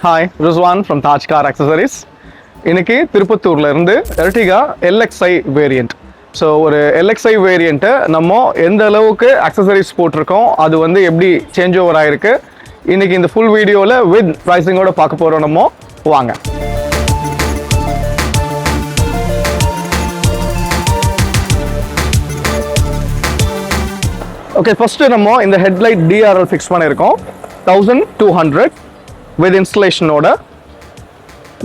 Hi, Rizwan from tajcaraccessories. இன்னைக்கு திருப்பத்தூர்ல இருந்து Ertiga Lxi variant. So ஒரு Lxi வேரியண்ட்டை நம்ம எந்த அளவுக்கு அக்சசரிஸ் போட்டிருக்கோம், அது வந்து எப்படி சேஞ்ச் ஓவர் ஆயிருக்கு, இன்னைக்கு இந்த ஃபுல் வீடியோவில் வித் ப்ரைஸிங்கோட பார்க்க போகிறோம். நம்ம வாங்க. ஓகே, ஃபர்ஸ்ட் நம்ம இந்த ஹெட்லைட் DRL ஃபிக்ஸ் பண்ணியிருக்கோம் 1200 with installationோட.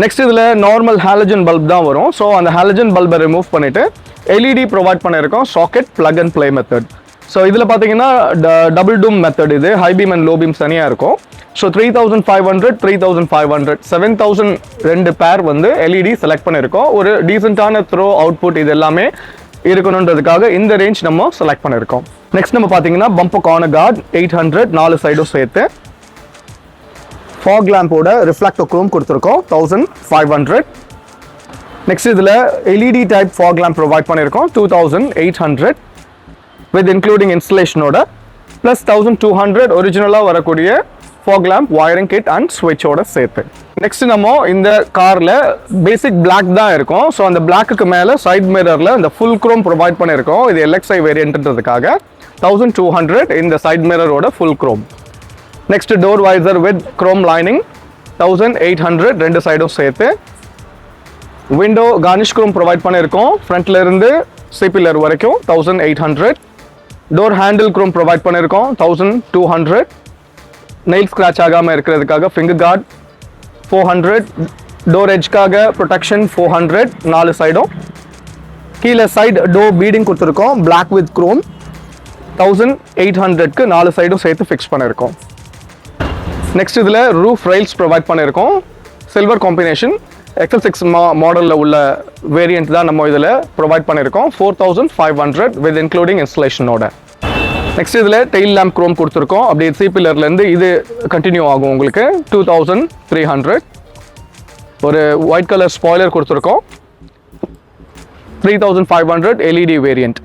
நெக்ஸ்ட் இதில் நார்மல் ஹாலஜன் பல்ப் தான் வரும். ஸோ அந்த ஹாலஜன் பல்பை ரிமூவ் பண்ணிவிட்டு LED ப்ரொவைட் பண்ணியிருக்கோம், socket plug and play method. So இதில் பார்த்தீங்கன்னா டபுள் டூம் மெத்தட், இது high beam and low beams தனியாக இருக்கும். ஸோ 3500 3500 7000 ரெண்டு பேர் வந்து LED செலக்ட் பண்ணியிருக்கோம். ஒரு டீசெண்டான த்ரோ அவுட்புட் இது எல்லாமே இருக்கணுன்றதுக்காக இந்த ரேஞ்ச் நம்ம செலக்ட் பண்ணியிருக்கோம். நெக்ஸ்ட் நம்ம பார்த்தீங்கன்னா பம்பர் கார்னர் கார்டு 800 4 சைடும் சேர்த்து. ஃபாக் லேம்போட ரிஃப்ளெக்டர் குரோம் கொடுத்துருக்கோம் 1500. நெக்ஸ்ட் இதில் LED type fog lamp provide பண்ணியிருக்கோம் 2800 வித் இன்க்ளூடிங் இன்ஸ்டலேஷனோட, ப்ளஸ் 1200 ஒரிஜினலாக வரக்கூடிய fog lamp wiring kit and ஸ்விட்சோட சேர்த்து. நெக்ஸ்ட் நம்ம இந்த காரில் பேசிக் பிளாக் தான் இருக்கும். ஸோ அந்த பிளாக்கு மேலே சைட் மிரரில் இந்த ஃபுல் குரோம் ப்ரொவைட் பண்ணியிருக்கோம். இது Lxi வேரியன்ட்ன்றதுக்காக 1200 இந்த சைட் மிரரோட full chrome. Next door visor with chrome lining 1800 ரெண்டு சைடும் சேர்த்து. விண்டோ garnish குரோம் ப்ரொவைட் பண்ணியிருக்கோம் ஃப்ரண்ட்ல இருந்து சி பில்லர் வரைக்கும் 1800. டோர் ஹேண்டில் குரோம் ப்ரொவைட் பண்ணியிருக்கோம் 1200. நெயில் ஸ்க்ராட்ச் ஆகாமல் இருக்கிறதுக்காக ஃபிங்கர் கார்டு 400. டோர் எட்ஜ்க்காக ப்ரொடெக்ஷன் 400 நாலு சைடும். கீழே சைடு டோர் பீடிங் கொடுத்துருக்கோம் பிளாக் வித் குரோம் 1800க்கு நாலு சைடும் சேர்த்து ஃபிக்ஸ் பண்ணியிருக்கோம். நெக்ஸ்ட் இதில் ரூஃப் ரெயில்ஸ் ப்ரொவைட் பண்ணியிருக்கோம் சில்வர் காம்பினேஷன். XL6 மாடலில் உள்ள வேரியண்ட் தான் நம்ம இதில் ப்ரொவைட் பண்ணியிருக்கோம் 4500 வித் இன்க்ளூடிங் இன்ஸ்டலேஷனோட. நெக்ஸ்ட் இதில் டெயில் லேம்ப் குரோம் கொடுத்துருக்கோம். அப்படியே சி பில்லர்லேருந்து இது கண்டினியூ ஆகும் உங்களுக்கு 2300. ஒரு ஒயிட் கலர் ஸ்பாய்லர் கொடுத்துருக்கோம் 3500 LED வேரியண்ட்.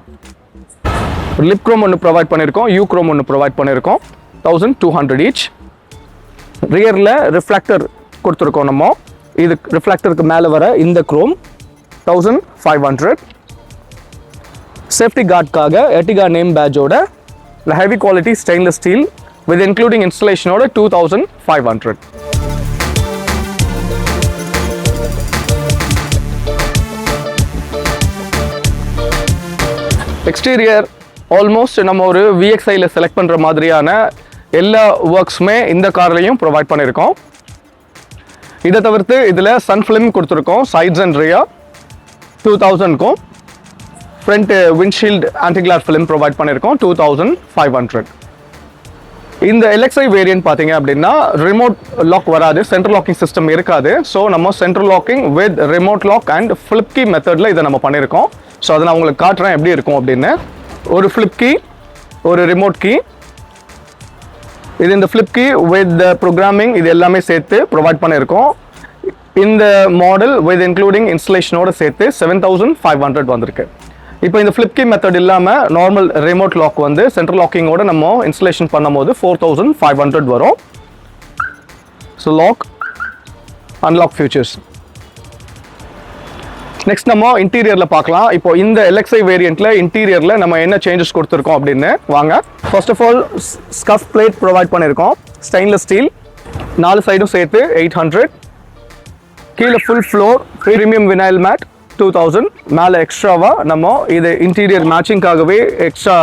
லிப் குரோம் ஒன்று ப்ரொவைட் பண்ணியிருக்கோம், யூ குரோம் ஒன்று ப்ரொவைட் பண்ணியிருக்கோம் 1200 ஈச். ரியரில் ரிஃப்ளெக்டர் கொடுத்துருக்கோம் நம்ம. இது ரிஃப்ளெக்டருக்கு மேலே வர இந்த குரோம் 1500. சேஃப்டி கார்டுக்காக Ertiga நேம் பேட்சோட heavy quality stainless steel with including இன்ஸ்டலேஷனோட 2500. எக்ஸ்டீரியர் ஆல்மோஸ்ட் நம்ம ஒரு VXIல செலக்ட் பண்ணுற மாதிரியான எல்லா ஒர்க்ஸுமே இந்த கார்லையும் ப்ரொவைட் பண்ணியிருக்கோம். இதை தவிர்த்து இதில் சன் ஃபிலிம் கொடுத்துருக்கோம் சைட்ஸ் அண்ட் ரியர் 2000க்கும். Front windshield antiglare film provide பண்ணியிருக்கோம் 2500. இந்த Lxi வேரியன்ட் பார்த்தீங்க அப்படின்னா ரிமோட் லாக் வராது, சென்ட்ரல் லாக்கிங் சிஸ்டம் இருக்காது. ஸோ நம்ம central locking with remote lock and flip key மெத்தடில் இதை நம்ம பண்ணியிருக்கோம். ஸோ அதை நான் உங்களுக்கு காட்டுறேன் எப்படி இருக்கும் அப்படின்னு. ஒரு ஃப்ளிப் கீ, ஒரு ரிமோட் கீ, இது இந்த ஃப்ளிப் கீ வித் ப்ரோக்ராமிங் இது எல்லாமே சேர்த்து ப்ரொவைட் பண்ணியிருக்கோம். இந்த மாடல் வித் இன்க்ளூடிங் இன்ஸ்டலேஷனோட சேர்த்து 7500 வந்திருக்கு. இப்போ இந்த ஃப்ளிப் கீ மெத்தட் இல்லாமல் நார்மல் ரிமோட் லாக் வந்து சென்ட்ரல் லாக்கிங்கோட நம்ம இன்ஸ்டலேஷன் பண்ணும்போது 4500 வரும். So lock unlock features. Next நம்ம இன்டீரியரில் பார்க்கலாம். இப்போ இந்த Lxi வேரியண்ட்டில் இன்டீரியரில் நம்ம என்ன சேஞ்சஸ் கொடுத்துருக்கோம் அப்படின்னு வாங்க. First of all scuff plate provide பண்ணியிருக்கோம் ஸ்டெயின்லெஸ் ஸ்டீல், நாலு சைடும் சேர்த்து 800. கீழே full floor premium vinyl mat 2000. மேலே எக்ஸ்ட்ராவாக நம்ம இது இன்டீரியர் மேட்சிங்காகவே எக்ஸ்ட்ரா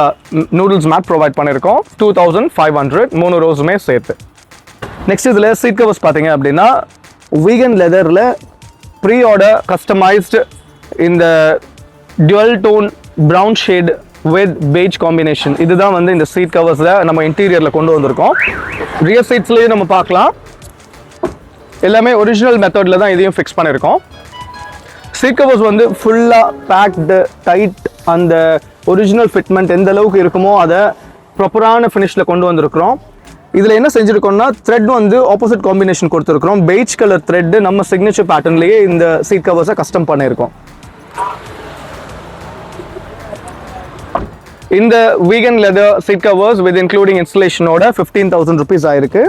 நூடுல்ஸ் மேட் ப்ரொவைட் பண்ணியிருக்கோம் 2500 மூணு ரோஸுமே சேர்த்து. நெக்ஸ்ட் இதில் சீட் கவர்ஸ் பார்த்தீங்க அப்படின்னா வீகன் லெதரில் ப்ரீ ஆர்டர் கஸ்டமைஸ்டு இந்த dual tone brown shade with beige combination இதுதான் வந்து இந்த சீட் கவர்ஸில் நம்ம இன்டீரியரில் கொண்டு வந்திருக்கோம். ரியர் சீட்ஸ்லேயும் நம்ம பார்க்கலாம், எல்லாமே ஒரிஜினல் மெத்தடில் தான் இதையும் ஃபிக்ஸ் பண்ணியிருக்கோம். சீட் கவர்ஸ் வந்து ஃபுல்லாக பேக்டு டைட், அந்த ஒரிஜினல் ஃபிட்மெண்ட் எந்த அளவுக்கு இருக்குமோ அதை ப்ராப்பரான ஃபினிஷில் கொண்டு வந்திருக்கிறோம். இதில் என்ன செஞ்சுருக்கோம்னா த்ரெட் வந்து ஆப்போசிட் காம்பினேஷன் கொடுத்துருக்குறோம். பெய்ஜ் கலர் த்ரெட் நம்ம சிக்னேச்சர் பேட்டர்ன்லேயே இந்த சீட் கவர்ஸை கஸ்டம் பண்ணியிருக்கோம். இந்த vegan leather seat covers with including இன்ஸ்டலேஷனோட 15,000 rupees ஆயிருக்கு.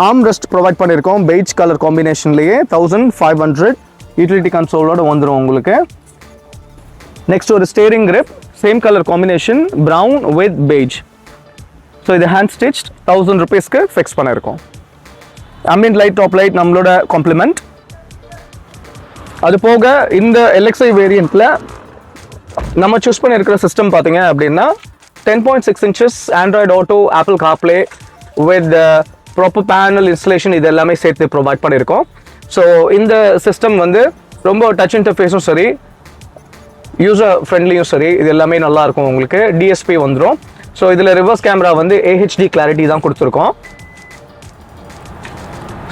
ஆர்ம் ரெஸ்ட் ப்ரொவைட் பண்ணியிருக்கோம் பெய்ஜ் கலர் காம்பினேஷன்லேயே 1500 யூட்டிலிட்டி கன்சோலோட வந்துடும் உங்களுக்கு. நெக்ஸ்ட் ஒரு steering grip same colour combination brown with beige. So இது ஹேண்ட் ஸ்டிச் 1000 rupeesக்கு ஃபிக்ஸ் பண்ணியிருக்கோம். ambient லைட் டாப் லைட் நம்மளோட காம்ப்ளிமெண்ட். அது போக இந்த LXi வேரியண்ட்டில் நம்ம சூஸ் பண்ணியிருக்கிற சிஸ்டம் பார்த்தீங்க அப்படின்னா 10.6 inches Android auto apple CarPlay with proper panel installation இது எல்லாமே சேர்த்து ப்ரொவைட் பண்ணியிருக்கோம். ஸோ இந்த சிஸ்டம் வந்து ரொம்ப டச் இன்டர்ஃபேஸும் சரி யூசர் ஃப்ரெண்ட்லியும் சரி இது எல்லாமே நல்லாயிருக்கும். உங்களுக்கு டிஎஸ்பி வந்துடும். ஸோ இதில் ரிவர்ஸ் கேமரா வந்து AHD கிளாரிட்டி தான் கொடுத்துருக்கோம்.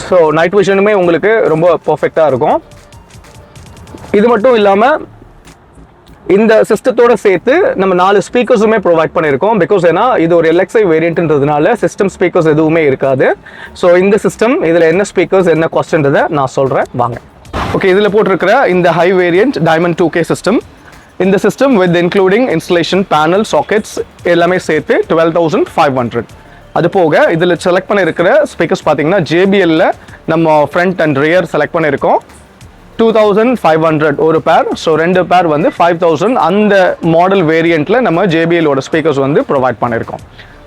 ஸோ நைட் விஷனுமே உங்களுக்கு ரொம்ப பர்ஃபெக்டாக இருக்கும். இது மட்டும் இல்லாமல் இந்த சிஸ்டத்தோட சேர்த்து நம்ம 4 ஸ்பீக்கர்ஸுமே ப்ரொவைட் பண்ணியிருக்கோம். பிகாஸ் ஏன்னா இது ஒரு LXi வேரியண்ட்ன்றதுனால சிஸ்டம் ஸ்பீக்கர்ஸ் எதுவுமே இருக்காது. ஸோ இந்த சிஸ்டம் இதில் என்ன ஸ்பீக்கர்ஸ் என்ன காஸ்ட்ன்றதை நான் சொல்கிறேன் வாங்க. ஓகே, இதில் போட்டிருக்கிற இந்த high variant diamond 2K system, இந்த system with including installation panel sockets எல்லாமே சேர்த்து 12,500. அது போக இதில் செலக்ட் பண்ணியிருக்கிற ஸ்பீக்கர்ஸ் பார்த்தீங்கன்னா JBLல நம்ம ஃப்ரண்ட் அண்ட் ரியர் செலக்ட் பண்ணியிருக்கோம். 2500 ஒரு பேர். ஸோ 2 பேர் வந்து 5000. அந்த மாடல் வேரியண்ட்டில் நம்ம JBLோட ஸ்பீக்கர்ஸ் வந்து ப்ரொவைட் பண்ணியிருக்கோம்.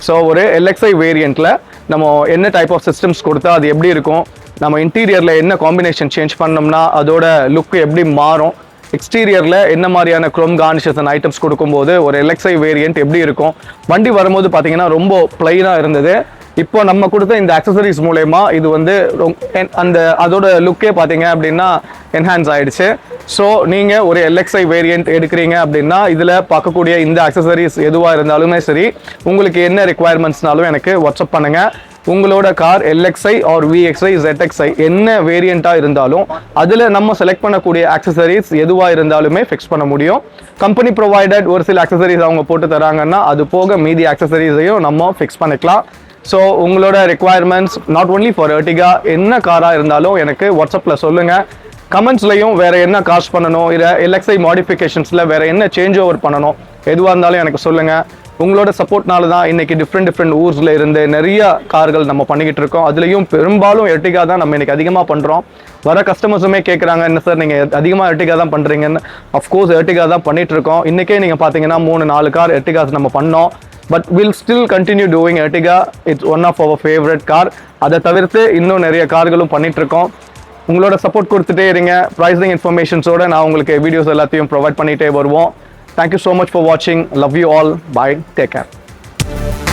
ஸோ ஒரு LXi வேரியண்ட்டில் நம்ம என்ன டைப் ஆஃப் சிஸ்டம்ஸ் கொடுத்தா அது எப்படி இருக்கும், நம்ம இன்டீரியரில் என்ன காம்பினேஷன் சேஞ்ச் பண்ணோம்னா அதோட லுக் எப்படி மாறும், எக்ஸ்டீரியரில் என்ன மாதிரியான க்ரோம் கார்னிஷஸ் அண்ட் ஐட்டம்ஸ் கொடுக்கும்போது ஒரு LXi வேரியண்ட் எப்படி இருக்கும். வண்டி வரும்போது பார்த்தீங்கன்னா ரொம்ப பிளைனாக இருந்தது. இப்போ நம்ம கொடுத்த இந்த அக்சசரிஸ் மூலயமா இது வந்து அந்த அதோட லுக்கே பார்த்தீங்க அப்படின்னா என்ஹான்ஸ் ஆயிடுச்சு. ஸோ நீங்கள் ஒரு LXi வேரியண்ட் எடுக்கிறீங்க அப்படின்னா இதில் பார்க்கக்கூடிய இந்த அக்சசரிஸ் எதுவாக இருந்தாலுமே சரி, உங்களுக்கு என்ன ரெக்குவயர்மெண்ட்ஸ்னாலும் எனக்கு வாட்ஸ்அப் பண்ணுங்கள். உங்களோட car LXi or VXi ZXi என்ன வேரியண்ட்டாக இருந்தாலும் அதில் நம்ம செலக்ட் பண்ணக்கூடிய அக்சசரிஸ் எதுவாக இருந்தாலுமே ஃபிக்ஸ் பண்ண முடியும். கம்பெனி ப்ரொவைடட் ஒரு சில அக்சசரிஸ் அவங்க போட்டு தராங்கன்னா அது போக மீதி அக்சசரிஸையும் நம்ம ஃபிக்ஸ் பண்ணிக்கலாம். ஸோ உங்களோட requirements not only for Ertiga என்ன காராக இருந்தாலும் எனக்கு வாட்ஸ்அப்பில் சொல்லுங்கள். கமெண்ட்ஸ்லையும் வேறு என்ன காஸ்ட் பண்ணணும், இல்லை LXi மாடிஃபிகேஷன்ஸில் வேறு என்ன சேஞ்ச் ஓவர் பண்ணணும் எதுவாக இருந்தாலும் எனக்கு சொல்லுங்கள். உங்களோட சப்போர்ட்னால தான் இன்றைக்கி டிஃப்ரெண்ட் ஊர்ஸில் இருந்து நிறைய கார்கள் நம்ம பண்ணிக்கிட்டு இருக்கோம். அதுலேயும் பெரும்பாலும் Ertiga தான் நம்ம இன்றைக்கி அதிகமாக பண்ணுறோம். வர கஸ்டமர்ஸுமே கேட்குறாங்க, என்ன சார் நீங்கள் அதிகமாக Ertiga தான் பண்ணுறீங்கன்னு. அஃப்கோர்ஸ் Ertiga தான் பண்ணிகிட்ருக்கோம். இன்றைக்கே நீங்கள் பார்த்தீங்கன்னா 3-4 கார் Ertigas நம்ம பண்ணோம். But will still continue doing Ertiga. It's one of our favourite car. அதை தவிர்த்து இன்னும் நிறைய கார்களும் பண்ணிகிட்ருக்கோம். உங்களோட சப்போர்ட் கொடுத்துட்டே இருங்க. ப்ரைஸிங் இன்ஃபர்மேஷன்ஸோடு நான் உங்களுக்கு வீடியோஸ் எல்லாத்தையும் ப்ரொவைட் பண்ணிகிட்டே வருவோம். Thank you so much for watching. Love you all. Bye. Take care.